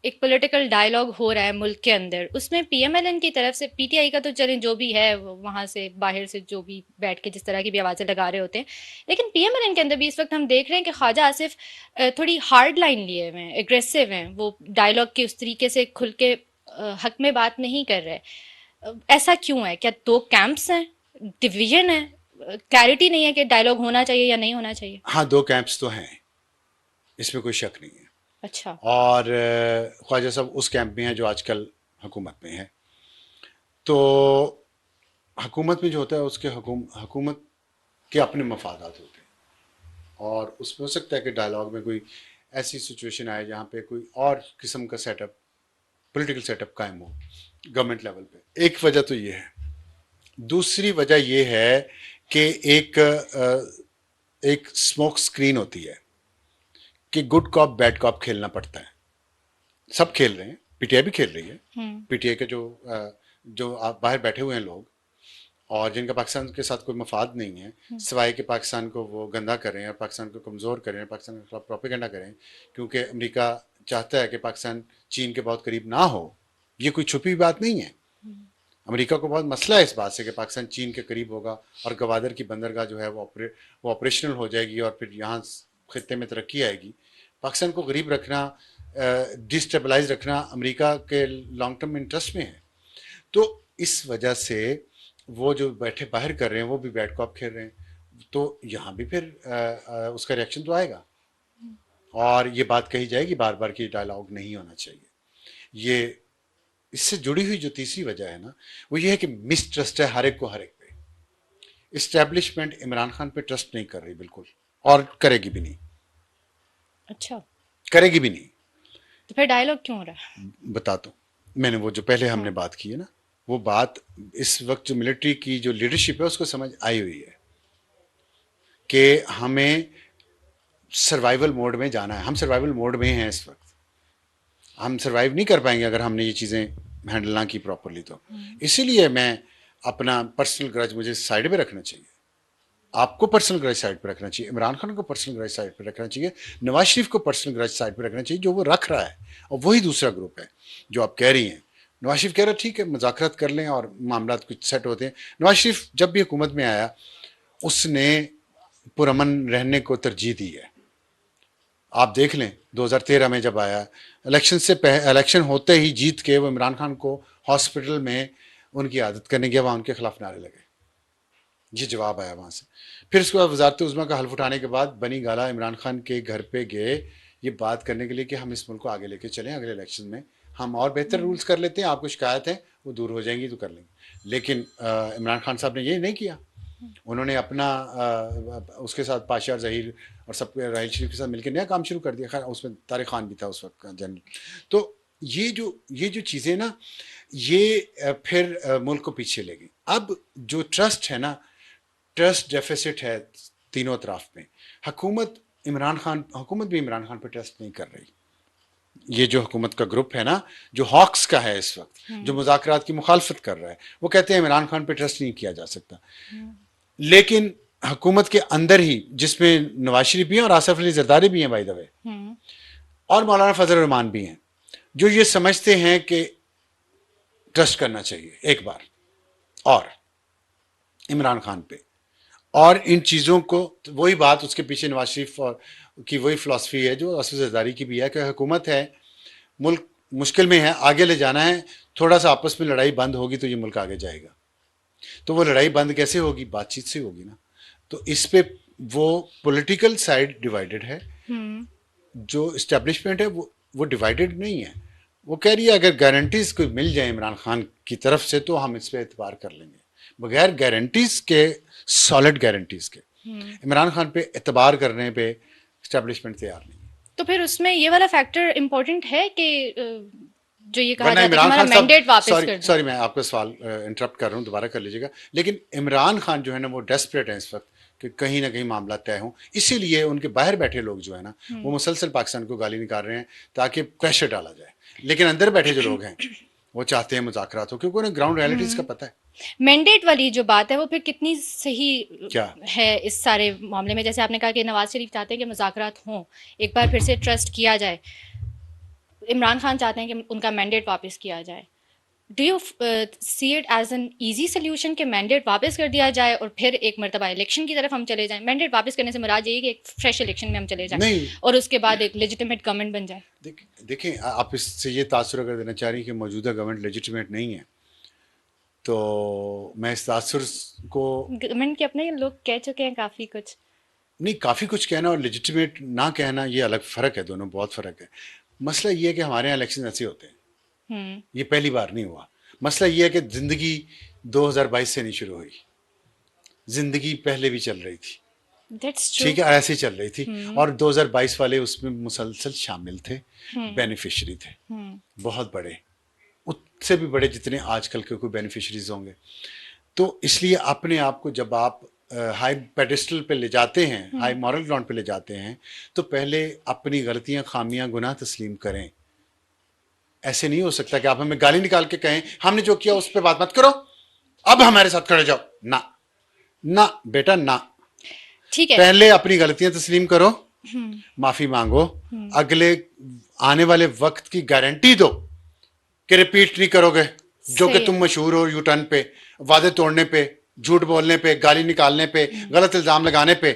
एक political dialogue हो रहा है मुल्क के अंदर, उसमें पीएमएलएन की तरफ से, पीटीआई का तो चलें जो भी है वहां से बाहर से जो भी बैठ के जिस तरह की भी आवाज़ें लगा रहे होते हैं, लेकिन पीएमएलएन के अंदर भी इस वक्त हम देख रहे हैं कि ख्वाजा आसिफ थोड़ी हार्ड लाइन लिए हुए हैं, एग्रेसिव हैं, वो डायलॉग के उस तरीके से खुल के हक में बात नहीं कर रहे। ऐसा क्यों है? क्या दो कैंप्स हैं, डिवीजन है, क्लैरिटी नहीं है कि डायलॉग होना चाहिए या नहीं होना चाहिए? हाँ, दो कैंप्स तो हैं, इसमें कोई शक नहीं है। अच्छा। और ख्वाजा साहब उस कैंप में हैं जो आजकल हुकूमत में है। तो हुकूमत में जो होता है उसके हुकूमत के अपने मफादात होते हैं, और उसमें हो सकता है कि डायलॉग में कोई ऐसी सिचुएशन आए जहाँ पे कोई और किस्म का सेटअप, पॉलिटिकल सेटअप कायम हो गवर्नमेंट लेवल पे। एक वजह तो ये है। दूसरी वजह ये है कि एक स्मोक स्क्रीन होती है कि गुड कॉप बैड कॉप खेलना पड़ता है। सब खेल रहे हैं, पीटीआई भी खेल रही है। पीटीआई के जो आप बाहर बैठे हुए हैं लोग, और जिनका पाकिस्तान के साथ कोई मफाद नहीं है, सिवाय कि पाकिस्तान को वो गंदा करें और पाकिस्तान को कमज़ोर करें, पाकिस्तान के खिलाफ प्रोपेगेंडा करें, क्योंकि अमेरिका चाहता है कि पाकिस्तान चीन के बहुत करीब ना हो। ये कोई छुपी बात नहीं है। अमेरिका को बहुत मसला है इस बात से कि पाकिस्तान चीन के करीब होगा और गवादर की बंदरगाह जो है वो ऑपरेशनल हो जाएगी और फिर यहाँ खत्े में तरक्की आएगी। पाकिस्तान को गरीब रखना, डिस्टेबलाइज रखना अमेरिका के लॉन्ग टर्म इंटरेस्ट में है। तो इस वजह से वो जो बैठे बाहर कर रहे हैं वो भी बैड कॉप खेल रहे हैं। तो यहाँ भी फिर उसका रिएक्शन तो आएगा, और ये बात कही जाएगी बार बार कि डायलॉग नहीं होना चाहिए। ये इससे जुड़ी हुई जो तीसरी वजह है ना, वो ये है कि मिसट्रस्ट है हर एक को हर एक पे। इस्टेब्लिशमेंट इमरान खान पे ट्रस्ट नहीं कर रही बिल्कुल, और करेगी भी नहीं। अच्छा। करेगी भी नहीं। तो फिर डायलॉग क्यों हो रहा है? बता दो, मैंने वो जो पहले हमने हम्म। बात की है ना, वो बात इस वक्त जो मिलिट्री की जो लीडरशिप है उसको समझ आई हुई है कि हमें सर्वाइवल मोड में जाना है। हम सर्वाइवल मोड में हैं इस वक्त। हम सर्वाइव नहीं कर पाएंगे अगर हमने ये चीज़ें हैंडल ना की प्रॉपरली। तो इसीलिए मैं अपना पर्सनल ग्रज मुझे साइड पे रखना चाहिए, आपको पर्सनल ग्रज साइड पे रखना चाहिए, इमरान खान को पर्सनल ग्रज साइड पे रखना चाहिए, नवाज शरीफ को पर्सनल ग्रज साइड पे रखना चाहिए जो वो रख रहा है। और वही दूसरा ग्रुप है जो आप कह रही हैं। नवाज शरीफ कह रहा है ठीक है मुज़ाकरात कर लें और मामला कुछ सेट होते हैं। नवाज शरीफ जब भी हुकूमत में आया उसने पुरअमन रहने को तरजीह दी है। आप देख लें 2013 में जब आया, इलेक्शन होते ही जीत के वो इमरान खान को हॉस्पिटल में उनकी आदत करने गया, वहाँ उनके खिलाफ नारे लगे। ये जवाब आया वहाँ से। फिर उसके बाद वजारत उज़्मा का हल्फ उठाने के बाद बनी गाला इमरान खान के घर पे गए ये बात करने के लिए कि हम इस मुल्क को आगे लेके चलें, अगले इलेक्शन में हम और बेहतर रूल्स कर लेते हैं, आपको शिकायत है वो दूर हो जाएंगी तो कर लेंगे। लेकिन इमरान खान साहब ने ये नहीं किया। उन्होंने अपना उसके साथ पाशा जहीर और सब राहिल शरीफ के साथ मिलकर नया काम शुरू कर दिया। खैर उसमें तारिक खान भी था उस वक्त का जनरल। तो ये जो चीज़ें ना, ये फिर मुल्क को पीछे ले गई। अब जो ट्रस्ट है ना, ट्रस्ट डेफिसिट है तीनों तरफ में। हुकूमत भी इमरान खान पर ट्रस्ट नहीं कर रही। ये जो हुकूमत का ग्रुप है ना, जो हॉक्स का है इस वक्त, जो मुज़ाकरात की मुखालफत कर रहा है, वो कहते हैं इमरान खान पे ट्रस्ट नहीं किया जा सकता। लेकिन हुकूमत के अंदर ही, जिसमें नवाज शरीफ भी हैं और आसफ अली जरदारी भी हैं बाय द वे, और मौलाना फजल रहमान भी हैं, जो ये समझते हैं कि ट्रस्ट करना चाहिए एक बार और इमरान खान पे। और इन चीज़ों को, तो वही बात उसके पीछे नवाज शरीफ और की वही फ़िलासफ़ी है जो आसफ जरदारी की भी है कि हुकूमत है, मुल्क मुश्किल में है, आगे ले जाना है, थोड़ा सा आपस में लड़ाई बंद होगी तो ये मुल्क आगे जाएगा। तो वो लड़ाई बंद कैसे होगी? बातचीत से होगी ना। तो इस पे वो पॉलिटिकल साइड डिवाइडेड है। जो इस्टेब्लिशमेंट है वो डिवाइडेड नहीं है। वो कह रही है अगर गारंटीज कोई मिल जाए इमरान खान की तरफ से तो हम इस पर एतबार कर लेंगे। बगैर गारंटीज के, सॉलिड गारंटीज के, इमरान खान पे एतबार करने पे इस्टेब्लिशमेंट तैयार नहीं है। तो फिर उसमें ये वाला फैक्टर इम्पोर्टेंट है कि जो ये कहा वरना जाता है कि इमरान हमारा खान साहब, मैंडेट वापस सॉरी कर दें। सॉरी मैं आपका सवाल इंटरप्ट कर रहा हूँ, दोबारा कर लीजिएगा। लेकिन इमरान खान जो है ना वो डेस्परेट है इस वक्त कि कहीं ना कहीं मामला तय हो। इसीलिए उनके बाहर बैठे लोग जो है ना वो मुसलसल पाकिस्तान को गाली निकाल रहे हैं ताकि प्रेशर डाला जाए। लेकिन अंदर बैठे जो लोग हैं वो चाहते हैं मुज़ाकरात हो, क्योंकि उन्हें ग्राउंड रियलिटीज का पता है। मैंडेट वाली जो बात है वो फिर कितनी सही क्या? है इस सारे मामले में? जैसे आपने कहा कि नवाज शरीफ चाहते हैं कि मुज़ाकरात हों, एक बार फिर से ट्रस्ट किया जाए। इमरान खान चाहते हैं कि उनका मैंडेट वापस किया जाए। Do you see it as an easy solution कि मैंडेट वापस कर दिया जाए और फिर एक मरतबा इलेक्शन की तरफ हम चले जाएं? मैंडेट वापस करने से मुराद यही कि एक फ्रेश इलेक्शन में हम चले जाएं नहीं, और उसके बाद एक लेजिटिमेट गवर्नमेंट बन जाए। देखें, आप इससे ये तासुर अगर देना चाह रही हैं कि मौजूदा गवर्नमेंट लेजिटिमेट नहीं है, तो मैं इस तासुर को गवर्नमेंट के अपने लोग कह चुके हैं काफ़ी कुछ। नहीं, काफ़ी कुछ कहना और लेजिटिमेट ना कहना ये अलग फ़र्क है, दोनों बहुत फ़र्क है। मसला ये है कि हमारे यहाँ इलेक्शन ऐसे होते हैं, ये पहली बार नहीं हुआ। मसला ये है कि ज़िंदगी 2022 से नहीं शुरू हुई, ज़िंदगी पहले भी चल रही थी, दैट्स ट्रू। ठीक है, ऐसे ही चल रही थी और 2022 वाले उसमें मुसलसल शामिल थे, बेनिफिशरी थे, बहुत बड़े, उससे भी बड़े जितने आजकल के कोई बेनिफिशरीज होंगे। तो इसलिए अपने आप को जब आप हाई पेडिस्टल पे ले जाते हैं, हाई मॉरल ग्राउंड पे ले जाते हैं, तो पहले अपनी गलतियां, खामियां, गुनाह तस्लीम करें। ऐसे नहीं हो सकता कि आप हमें गाली निकाल के कहें हमने जो किया उस पर बात मत करो, अब हमारे साथ खड़े जाओ। ना ना बेटा ना, ठीक है। पहले अपनी गलतियां तस्लीम करो, माफी मांगो, अगले आने वाले वक्त की गारंटी दो कि रिपीट नहीं करोगे जो कि तुम मशहूर हो यू टर्न पे, वादे तोड़ने पे, झूठ बोलने पे, गाली निकालने पे, गलत इल्जाम लगाने पे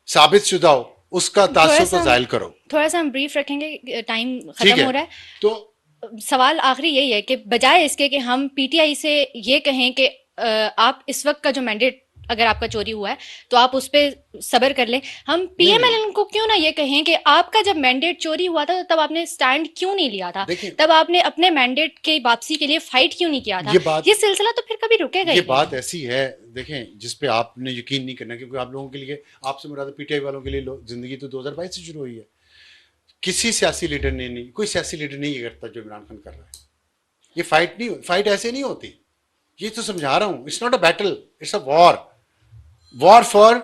साबित शुदा हो, उसका तासुर को जाहिल करो। थोड़ा सा हम ब्रीफ रखेंगे, टाइम खत्म हो रहा है। तो सवाल आखिरी यही है कि बजाय इसके कि हम पीटीआई से ये कहें कि आप इस वक्त का जो मैंडेट अगर आपका चोरी हुआ है तो आप उस पर सब्र कर लें, हम पीएमएलएन को क्यों ना ये कहें कि आपका जब मैंडेट चोरी हुआ था तो तब आपने स्टैंड क्यों नहीं लिया था, तब आपने अपने मैंडेट के वापसी के लिए फाइट क्यों नहीं किया था? ये सिलसिला तो फिर कभी रुकेगा। ये बात ऐसी है, देखें, जिसपे आपने यकीन नहीं करना, क्योंकि आप लोगों के लिए, आपसे मुराद पीटीआई वालों के लिए जिंदगी तो 2022 से शुरू हुई है। किसी सियासी लीडर ने नहीं, कोई सियासी लीडर नहीं ये करता जो इमरान खान कर रहा है। ये फाइट नहीं, फाइट ऐसे नहीं होती, ये तो समझा रहा हूं। It's not a battle, it's a war, war for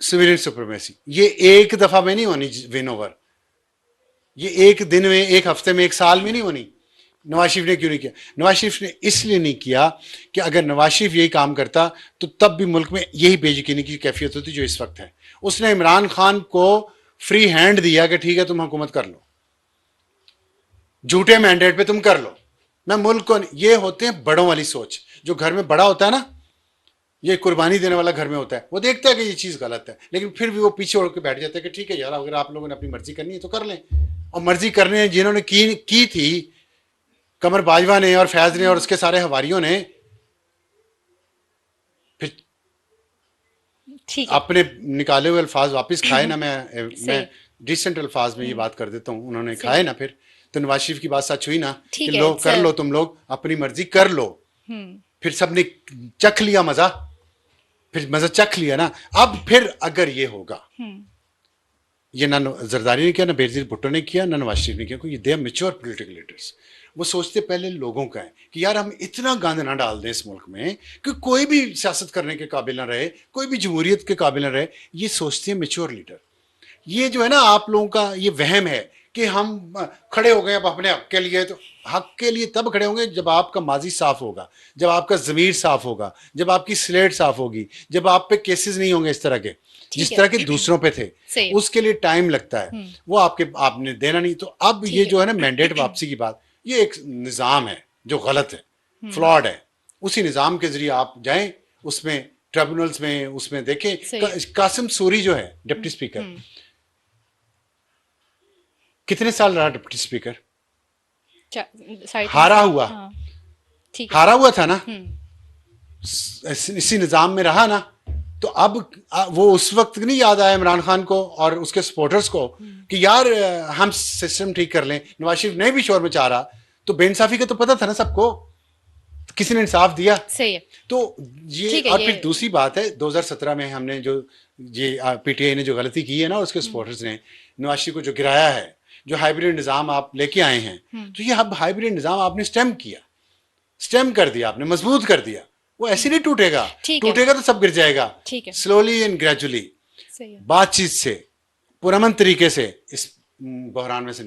civilian supremacy. ये एक दफा में नहीं होनी विन ओवर, ये एक दिन में, एक हफ्ते में, एक साल में नहीं होनी। नवाज शरीफ ने क्यों नहीं किया? नवाज शरीफ ने इसलिए नहीं किया कि अगर नवाज शरीफ यही काम करता तो तब भी मुल्क में यही बेयकीनी की कैफियत होती जो इस वक्त है। उसने इमरान खान को फ्री हैंड दिया कि ठीक है तुम हुकूमत कर लो, झूठे मैंडेट पे तुम कर लो, मैं मुल्क को। ये होते हैं बड़ों वाली सोच। जो घर में बड़ा होता है ना, ये कुर्बानी देने वाला घर में होता है, वो देखता है कि ये चीज़ गलत है, लेकिन फिर भी वो पीछे उड़ के बैठ जाता है कि ठीक है यार, अगर आप लोगों ने अपनी मर्जी करनी है तो कर लें। और मर्जी करने जिन्होंने की थी, कमर बाजवा ने और फैज ने और उसके सारे हवारियों ने, फिर अपने निकाले हुए अल्फाज वापस खाए ना। मैं डिसेंट अल्फाज में ये बात कर देता हूँ, उन्होंने खाए ना। फिर तो नवाज शरीफ की बात सच हुई ना कि लो कर लो, तुम लोग अपनी मर्जी कर लो। फिर सबने चख लिया मजा, फिर मजा चख लिया ना। अब फिर अगर ये होगा, ये ना जरदारी ने किया, ना बेनजीर भुट्टो ने किया, ना नवाज शरीफ ने किया, क्योंकि they are mature political leaders. वो सोचते पहले लोगों का है कि यार हम इतना गंद ना डाल दें इस मुल्क में कि कोई भी सियासत करने के काबिल ना रहे, कोई भी जमहूरियत के काबिल ना रहे। ये सोचते हैं मैच्योर लीडर। ये जो है ना आप लोगों का ये वहम है कि हम खड़े हो गए अब अपने हक के लिए। तो हक के लिए तब खड़े होंगे जब आपका माजी साफ होगा, जब आपका ज़मीर साफ होगा, जब आपकी स्लेट साफ होगी, जब आप पे केसेस नहीं होंगे इस तरह के जिस तरह के दूसरों पे थे। उसके लिए टाइम लगता है, वो आपने देना नहीं। तो अब ये जो है ना मैंडेट वापसी की बात, ये एक निज़ाम है जो गलत है, फ्लॉड है। उसी निज़ाम के जरिए आप जाएं, उसमें ट्रिब्यूनल्स में, उसमें देखें। कासिम सूरी जो है डिप्टी स्पीकर, कितने साल रहा डिप्टी स्पीकर? हारा हुआ, हारा हुआ था ना, इसी निजाम में रहा ना। तो अब वो उस वक्त नहीं याद आया इमरान खान को और उसके सपोर्टर्स को कि यार हम सिस्टम ठीक कर लें। नवाज शरीफ नहीं भी शोर मचा रहा तो बेइंसाफी का तो पता था ना सबको, किसी ने इंसाफ दिया? सही है। तो ये और फिर दूसरी बात है, 2017 में हमने जो ये पीटीआई ने जो गलती की है ना, उसके सपोर्टर्स ने नवाज शरीफ को जो गिराया है, जो हाइब्रिड निजाम आप लेके आए हैं, तो ये अब हाइब्रिड निजाम आपने स्टेम किया, स्टेम कर दिया आपने, मजबूत कर दिया। वो ऐसे नहीं टूटेगा, टूटेगा तो सब गिर जाएगा। स्लोली एंड ग्रेजुअली बातचीत से, पुरअमन तरीके से इस बहरान में से निकले।